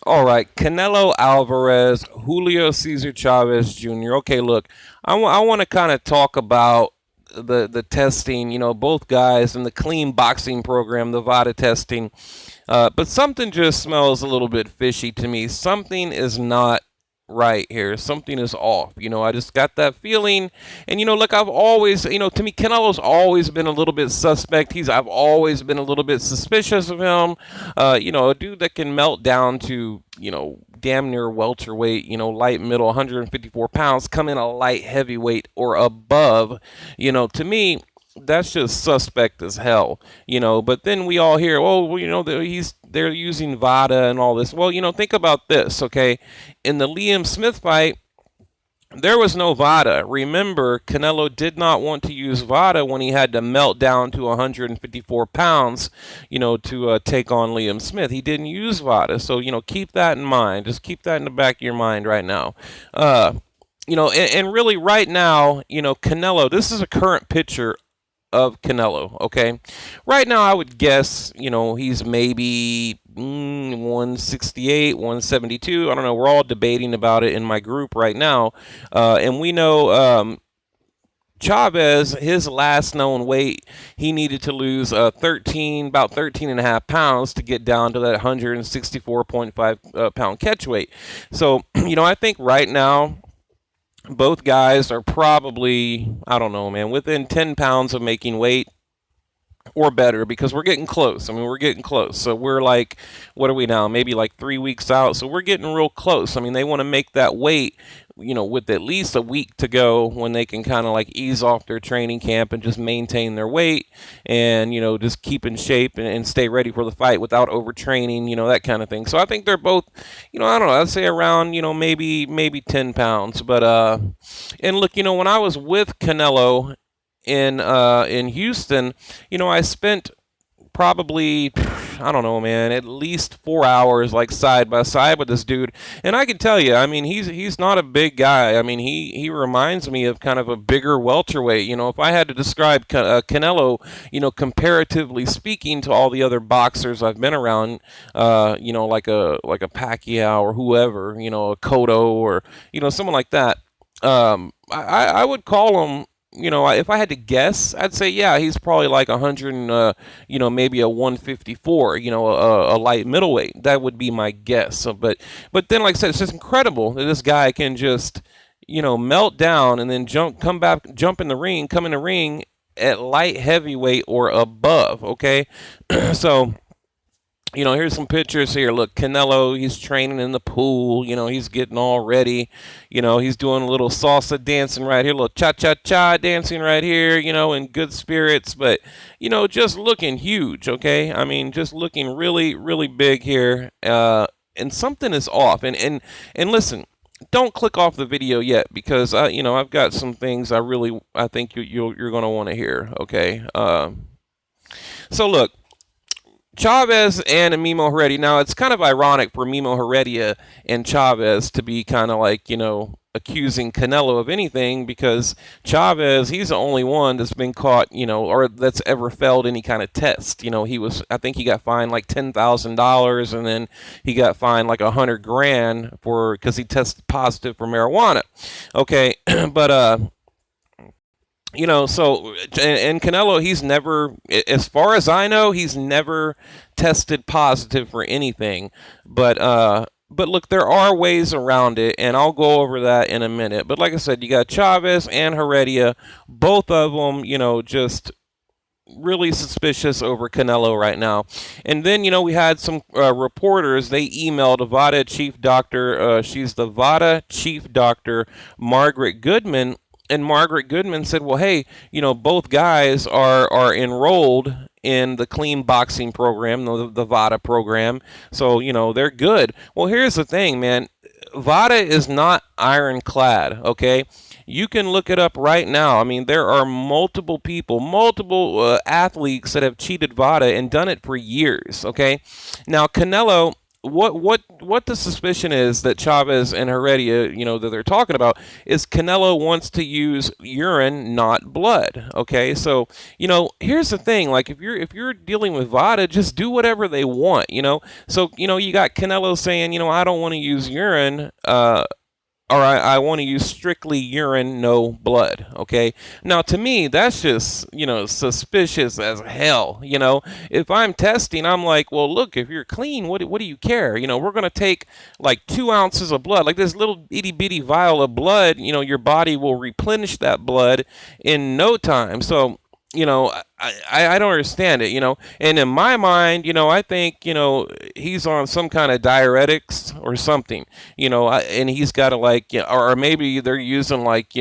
All right, Canelo Alvarez, Julio Cesar Chavez Jr. Okay, look, I want to kind of talk about the testing. Both guys in the clean boxing program, the VADA testing. But something just smells a little bit fishy to me. Something is not right here. Something is off. I just got that feeling. And look, I've always, to me, Canelo's always been a little bit suspect. I've always been a little bit suspicious of him. A dude that can melt down to, damn near welterweight, light middle, 154 pounds, come in a light heavyweight or above. To me, that's just suspect as hell, But then we all hear, oh, well, they're using VADA and all this. Well, think about this, okay? In the Liam Smith fight, there was no VADA. Remember, Canelo did not want to use VADA when he had to melt down to 154 pounds, to take on Liam Smith. He didn't use VADA, so keep that in mind. Just keep that in the back of your mind right now. And really right now, Canelo. This is a current picture of Canelo, okay? Right now, I would guess, he's maybe 168, 172. I don't know. We're all debating about it in my group right now. And we know Chavez, his last known weight, he needed to lose about 13 and a half pounds to get down to that 164.5 pound catch weight. So, I think right now, both guys are probably, I don't know, man, within 10 pounds of making weight or better because we're getting close. I mean, we're getting close. So we're like, what are we now? Maybe like 3 weeks out. So we're getting real close. I mean, they want to make that weight, with at least a week to go when they can kind of like ease off their training camp and just maintain their weight and, just keep in shape and stay ready for the fight without overtraining, that kind of thing. So I think they're both, I don't know, I'd say around, maybe 10 pounds. But, and look, when I was with Canelo in Houston, I spent probably, I don't know, man, at least 4 hours like side by side with this dude, and I can tell you, I mean, he's not a big guy. I mean, he reminds me of kind of a bigger welterweight. If I had to describe Canelo, comparatively speaking to all the other boxers I've been around, like a Pacquiao or whoever, a Cotto or someone like that. I would call him, if I had to guess, I'd say, yeah, he's probably like 100, maybe a 154, a light middleweight. That would be my guess. So, but then, like I said, it's just incredible that this guy can just, melt down and then come back, jump in the ring, come in the ring at light heavyweight or above. Okay, so. Here's some pictures here. Look, Canelo, he's training in the pool. He's getting all ready. He's doing a little salsa dancing right here, a little cha-cha-cha dancing right here, in good spirits. But, just looking huge, okay? I mean, just looking really, really big here. And something is off. And listen, don't click off the video yet because, I've got some things I think you're going to want to hear, okay? So, look. Chavez and Mimo Heredia. Now, it's kind of ironic for Mimo Heredia and Chavez to be kind of like, accusing Canelo of anything because Chavez, he's the only one that's been caught, or that's ever failed any kind of test. I think he got fined like $10,000 and then he got fined like $100,000 because he tested positive for marijuana. Okay, but, so and Canelo, he's never, as far as I know, he's never tested positive for anything. But look, there are ways around it, and I'll go over that in a minute. But like I said, you got Chavez and Heredia, both of them, just really suspicious over Canelo right now. And then, we had some reporters, they emailed VADA chief doctor, she's the VADA chief doctor, Margaret Goodman. And Margaret Goodman said, well, hey, both guys are enrolled in the clean boxing program, the VADA program. So, they're good. Well, here's the thing, man. VADA is not ironclad, okay? You can look it up right now. I mean, there are multiple people, multiple athletes that have cheated VADA and done it for years, okay? Now, Canelo, what the suspicion is that Chavez and Heredia, that they're talking about, is Canelo wants to use urine, not blood. Okay, so here's the thing: like if you're dealing with VADA, just do whatever they want. So you got Canelo saying, I don't want to use urine. Or I want to use strictly urine, no blood. Okay. Now, to me, that's just, suspicious as hell. If I'm testing, I'm like, well, look, if you're clean, what do you care? We're going to take like 2 ounces of blood, like this little itty bitty vial of blood. Your body will replenish that blood in no time. So, I don't understand it, And in my mind, I think, he's on some kind of diuretics or something, and he's got to like, or maybe they're using like,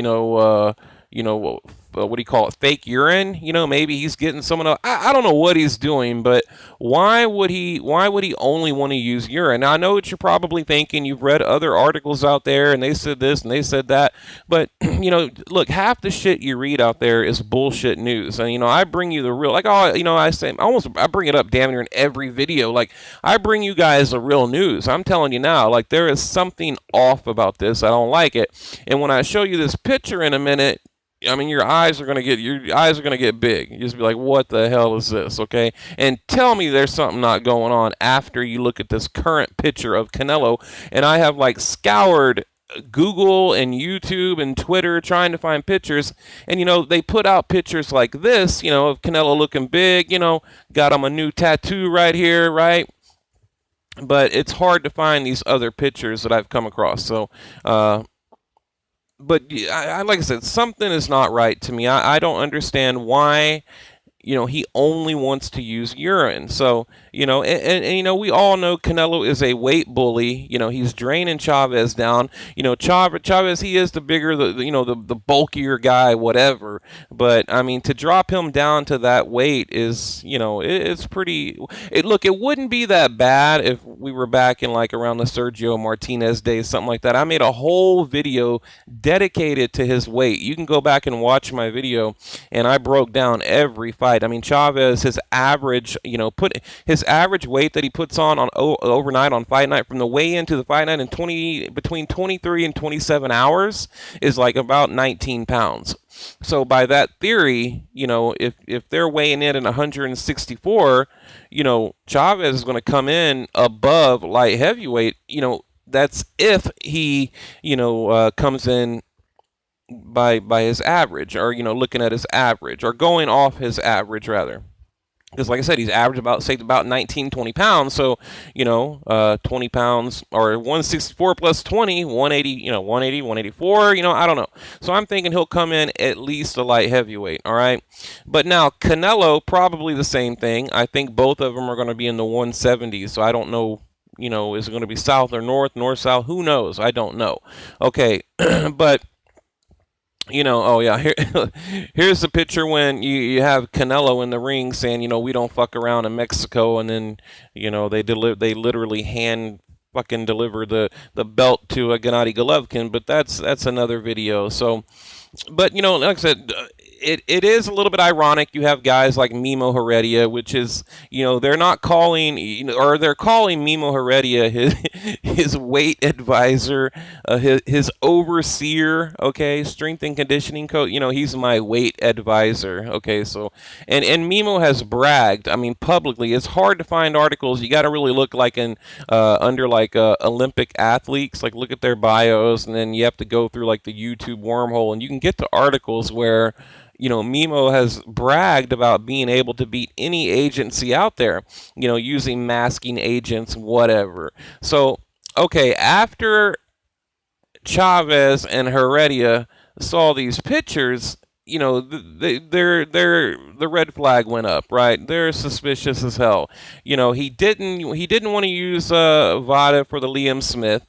what do you call it? Fake urine. Maybe he's getting someone else. I don't know what he's doing, but why would he only want to use urine? Now, I know what you're probably thinking. You've read other articles out there, and they said this and they said that. But look, half the shit you read out there is bullshit news. And I bring you the real. Like, I bring it up damn near in every video. Like, I bring you guys the real news. I'm telling you now. Like, there is something off about this. I don't like it. And when I show you this picture in a minute, I mean, your eyes are gonna get big. You just be like, "What the hell is this?" Okay, and tell me there's something not going on after you look at this current picture of Canelo. And I have like scoured Google and YouTube and Twitter trying to find pictures, and they put out pictures like this, of Canelo looking big. Got him a new tattoo right here, right? But it's hard to find these other pictures that I've come across. So, but like I said, something is not right to me. I don't understand why, he only wants to use urine. So, and we all know Canelo is a weight bully. He's draining Chavez down. Chavez, he is the bigger, the bulkier guy, whatever. But, I mean, to drop him down to that weight is, it's pretty. Look, it wouldn't be that bad if we were back in like around the Sergio Martinez days, something like that. I made a whole video dedicated to his weight. You can go back and watch my video, and I broke down every fight. I mean, Chavez, his average, put his average weight that he puts on overnight on fight night, from the weigh in to the fight night, in between 23 and 27 hours, is like about 19 pounds. So by that theory, if they're weighing in at 164, Chavez is going to come in above light heavyweight. That's if he, comes in by his average, or looking at his average, or going off his average rather, because like I said, he's average about 19, 20 pounds. So 20 pounds, or 164 plus 20, 180, 180, 184, I don't know. So I'm thinking he'll come in at least a light heavyweight. All right, but now Canelo, probably the same thing. I think both of them are going to be in the 170s. So I don't know, is it going to be south or north, south? Who knows? I don't know. Okay, but oh yeah, here's the picture when you have Canelo in the ring saying, we don't fuck around in Mexico, and then, they literally hand fucking deliver the belt to a Gennady Golovkin, but that's another video. So, but like I said, it is a little bit ironic. You have guys like Mimo Heredia, which is, they're not calling, or they're calling Mimo Heredia his weight advisor, his overseer, okay, strength and conditioning coach. He's my weight advisor, okay. So, and Mimo has bragged, I mean, publicly. It's hard to find articles. You got to really look like under like Olympic athletes, like look at their bios, and then you have to go through like the YouTube wormhole, and you can get to articles where Mimo has bragged about being able to beat any agency out there, using masking agents, whatever. So, okay, after Chavez and Heredia saw these pictures, the red flag went up, right? They're suspicious as hell. He didn't want to use VADA for the Liam Smith.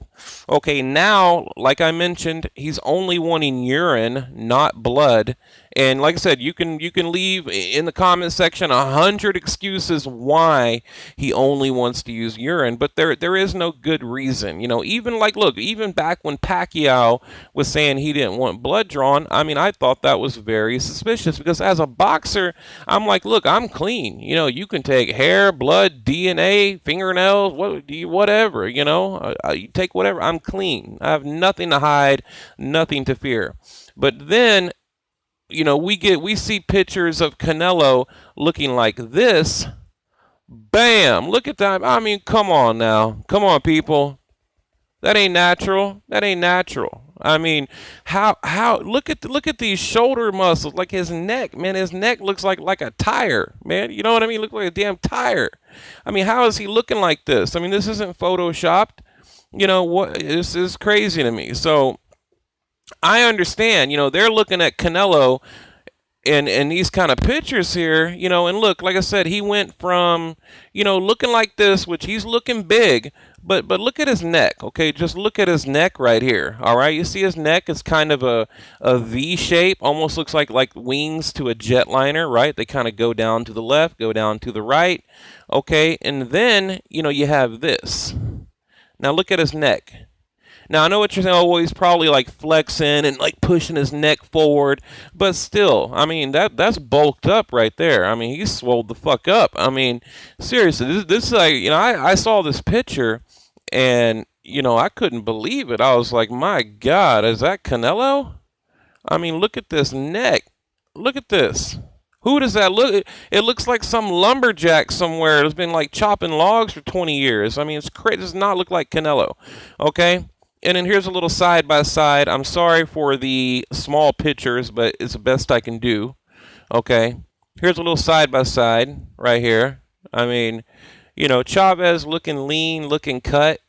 Okay, now, like I mentioned, he's only wanting urine, not blood. And like I said, you can leave in the comment section 100 excuses why he only wants to use urine, but there is no good reason. Even like look, even back when Pacquiao was saying he didn't want blood drawn, I mean, I thought that was very suspicious because as a boxer, I'm like, look, I'm clean. You can take hair, blood, DNA, fingernails, whatever. You take whatever. I'm clean. I have nothing to hide, nothing to fear. But then, we see pictures of Canelo looking like this. Bam! Look at that. I mean, come on now. Come on, people. That ain't natural. That ain't natural. I mean, how look at these shoulder muscles, like his neck, man. His neck looks like a tire, man. You know what I mean? Looks like a damn tire. I mean, how is he looking like this? I mean, this isn't photoshopped. What? This is crazy to me. So I understand. They're looking at Canelo and these kind of pictures here, and look, like I said, he went from, looking like this, which he's looking big, but look at his neck, okay? Just look at his neck right here, all right? You see his neck is kind of a V shape, almost looks like wings to a jetliner, right? They kind of go down to the left, go down to the right, okay? And then, you have this. Now look at his neck. Now, I know what you're saying. Oh, he's probably like flexing and like pushing his neck forward. But still, I mean, that's bulked up right there. I mean, he's swolled the fuck up. I mean, seriously, this is like, I saw this picture and, I couldn't believe it. I was like, my God, is that Canelo? I mean, look at this neck. Look at this. Who does that look? It looks like some lumberjack somewhere that's been like chopping logs for 20 years. I mean, it's crazy. It does not look like Canelo. Okay? And then here's a little side by side. I'm sorry for the small pictures, but it's the best I can do. Okay. Here's a little side by side right here. I mean, Chavez looking lean, looking cut.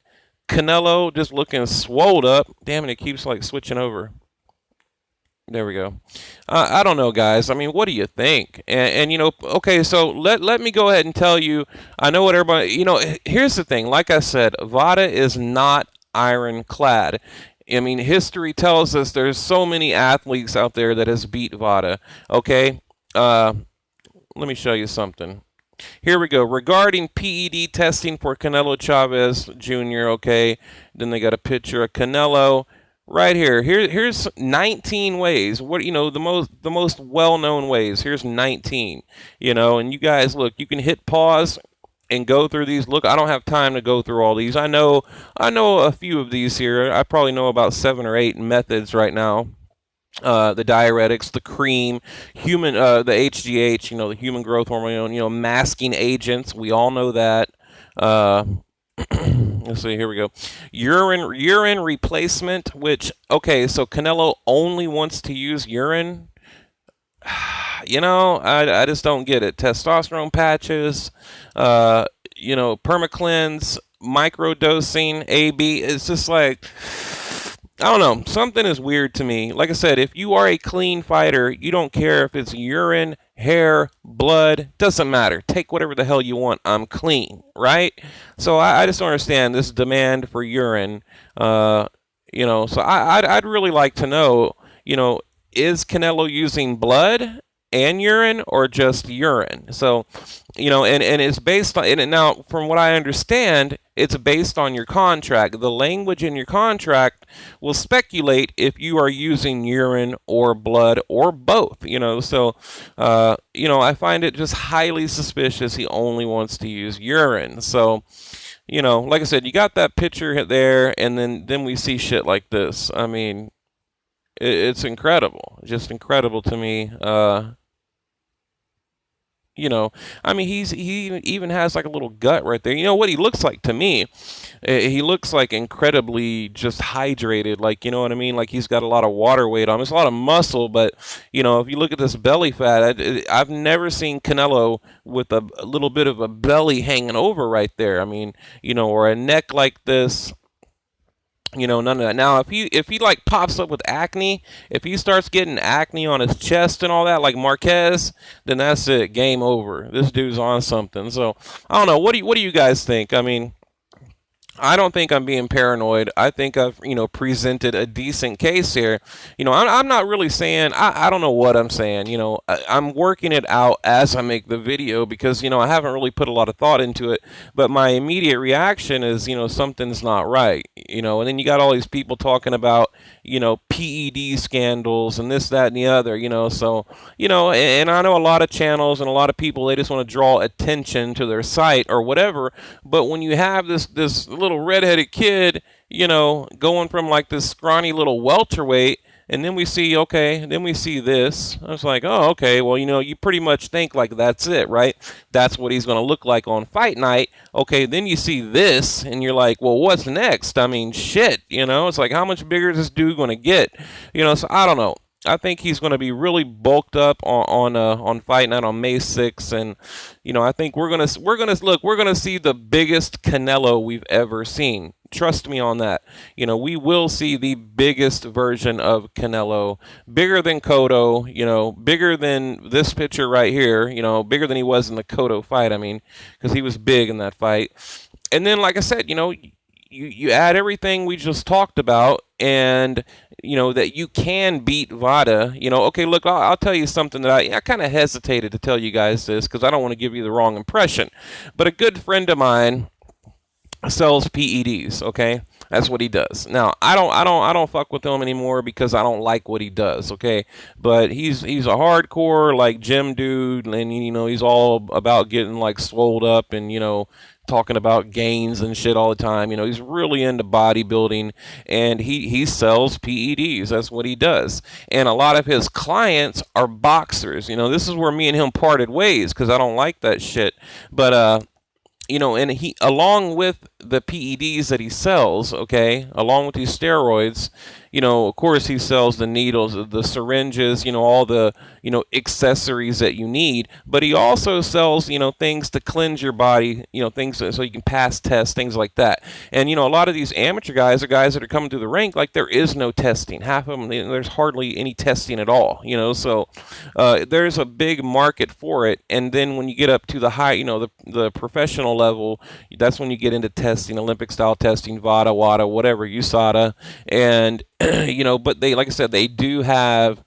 Canelo just looking swolled up. Damn it, it keeps like switching over. There we go. I don't know, guys. I mean, what do you think? And okay, so let me go ahead and tell you. I know what everybody, here's the thing. Like I said, VADA is not ironclad. I mean, history tells us there's so many athletes out there that has beat VADA. Okay, let me show you something. Here we go. Regarding PED testing for Canelo Chavez Jr. Okay, then they got a picture of Canelo right here. Here's 19 ways. What the most well-known ways. Here's 19. And you guys look. You can hit pause and go through these. Look, I don't have time to go through all these. I know a few of these here. I probably know about 7 or 8 methods right now. The diuretics, the cream, the HGH, the human growth hormone, masking agents. We all know that. Let's see, here we go. Urine replacement, which, okay, so Canelo only wants to use urine. I just don't get it. Testosterone patches, permacleanse, microdosing, AB. It's just like, I don't know. Something is weird to me. Like I said, if you are a clean fighter, you don't care if it's urine, hair, blood, doesn't matter. Take whatever the hell you want. I'm clean, right? So I just don't understand this demand for urine. So I'd really like to know, is Canelo using blood and urine or just urine? So, and it's based on, and now from what I understand, it's based on your contract. The language in your contract will speculate if you are using urine or blood or both, so, I find it just highly suspicious he only wants to use urine. So, like I said, you got that picture there, and then we see shit like this. I mean, it's incredible. Just incredible to me. I mean, he even has like a little gut right there. You know what he looks like to me? He looks like incredibly just hydrated. Like, you know what I mean? Like he's got a lot of water weight on him. There's a lot of muscle, but if you look at this belly fat, I've never seen Canelo with a little bit of a belly hanging over right there. I mean, or a neck like this. None of that. Now, if he like pops up with acne, if he starts getting acne on his chest and all that, like Marquez, then that's it. Game over. This dude's on something. So I don't know. What do you guys think? I mean, I don't think I'm being paranoid. I think I've, presented a decent case here. I'm not really saying, I don't know what I'm saying. I'm working it out as I make the video because, I haven't really put a lot of thought into it. But my immediate reaction is, something's not right. And then you got all these people talking about, PED scandals and this, that, and the other, So, and I know a lot of channels and a lot of people, they just want to draw attention to their site or whatever. But when you have this little redheaded kid, going from like this scrawny little welterweight, and then we see, okay, then we see this. I was like, oh, okay, well, you pretty much think like that's it, right? That's what he's going to look like on fight night. Okay, then you see this, and you're like, well, what's next? I mean, shit, it's like, how much bigger is this dude going to get? So I don't know. I think he's going to be really bulked up on fight night on May 6th, and I think we're gonna see the biggest Canelo we've ever seen. Trust me on that. We will see the biggest version of Canelo, bigger than Cotto, bigger than this picture right here, bigger than he was in the Cotto fight. I mean, because he was big in that fight. And then, like I said, you add everything we just talked about, and that you can beat Vada. Okay, look, I'll tell you something that I kind of hesitated to tell you guys this because I don't want to give you the wrong impression. But a good friend of mine sells PEDs. Okay, that's what he does. Now I don't fuck with him anymore because I don't like what he does. Okay, but he's a hardcore like gym dude, and he's all about getting like swolled up and talking about gains and shit all the time. He's really into bodybuilding, and he sells PEDs. That's what he does. And a lot of his clients are boxers. This is where me and him parted ways because I don't like that shit. But and he, along with the PEDs that he sells, okay, along with these steroids, of course he sells the needles, the syringes, all the, accessories that you need, but he also sells, things to cleanse your body, things so you can pass tests, things like that. And, a lot of these amateur guys are guys that are coming through the rank, like there is no testing. Half of them, there's hardly any testing at all, so there's a big market for it. And then when you get up to the high, the professional level, that's when you get into testing, Olympic style testing, VADA, WADA, whatever, USADA, and but they, like I said, they do have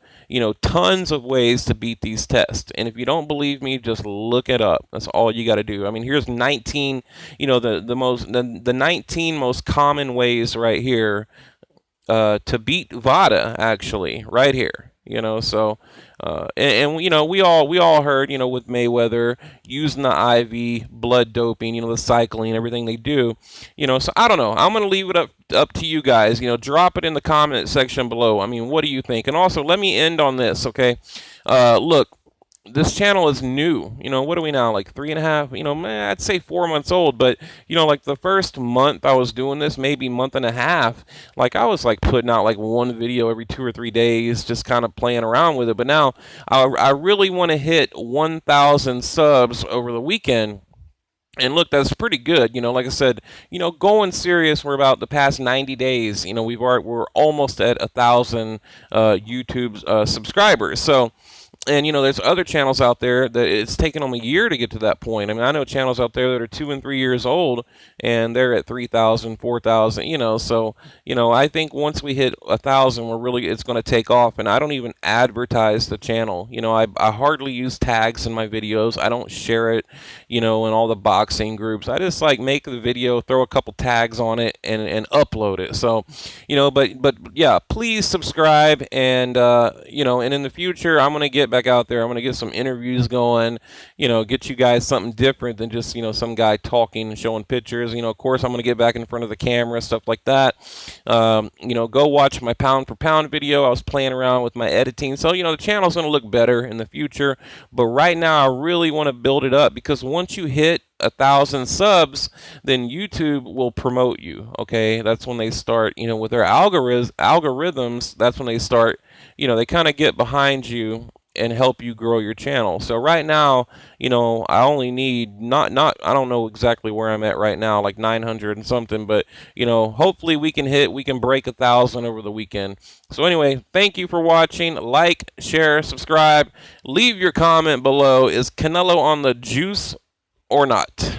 tons of ways to beat these tests. And if you don't believe me, just look it up. That's all you got to do. I mean, here's 19, the 19 most common ways right here to beat VADA, actually, right here. So we all heard, with Mayweather using the IV, blood doping, the cycling, everything they do, so I don't know. I'm gonna leave it up to you guys. Drop it in the comment section below. I mean, what do you think? And also, let me end on this, okay? Look. This channel is new. What are we now? Like 3.5, I'd say 4 months old. But, like the first month I was doing this, maybe month and a half, like I was like putting out like one video every 2 or 3 days, just kind of playing around with it. But now I really want to hit 1,000 subs over the weekend. And look, that's pretty good. Like I said, going serious, we're about the past 90 days, we're almost at 1,000 YouTube subscribers. So, and there's other channels out there that it's taken them a year to get to that point. I mean, I know channels out there that are 2 and 3 years old, and they're at 3,000, 4,000. So I think once we hit 1,000, it's going to take off. And I don't even advertise the channel. I hardly use tags in my videos. I don't share it, in all the boxing groups. I just like make the video, throw a couple tags on it, and upload it. So, but yeah, please subscribe, and and in the future, I'm gonna get back out there. I'm gonna get some interviews going, get you guys something different than just some guy talking and showing pictures. Of course, I'm gonna get back in front of the camera, stuff like that. Go watch my pound for pound video. I was playing around with my editing, so the channel's gonna look better in the future. But right now, I really want to build it up because once you hit 1,000 subs, then YouTube will promote you. Okay, that's when they start, with their algorithms. That's when they start, they kind of get behind you and help you grow your channel. So right now, I only need not I don't know exactly where I'm at right now, like 900 and something, but hopefully we can break 1,000 over the weekend. So anyway, thank you for watching. Like, share, subscribe, leave your comment below. Is Canelo on the juice or not?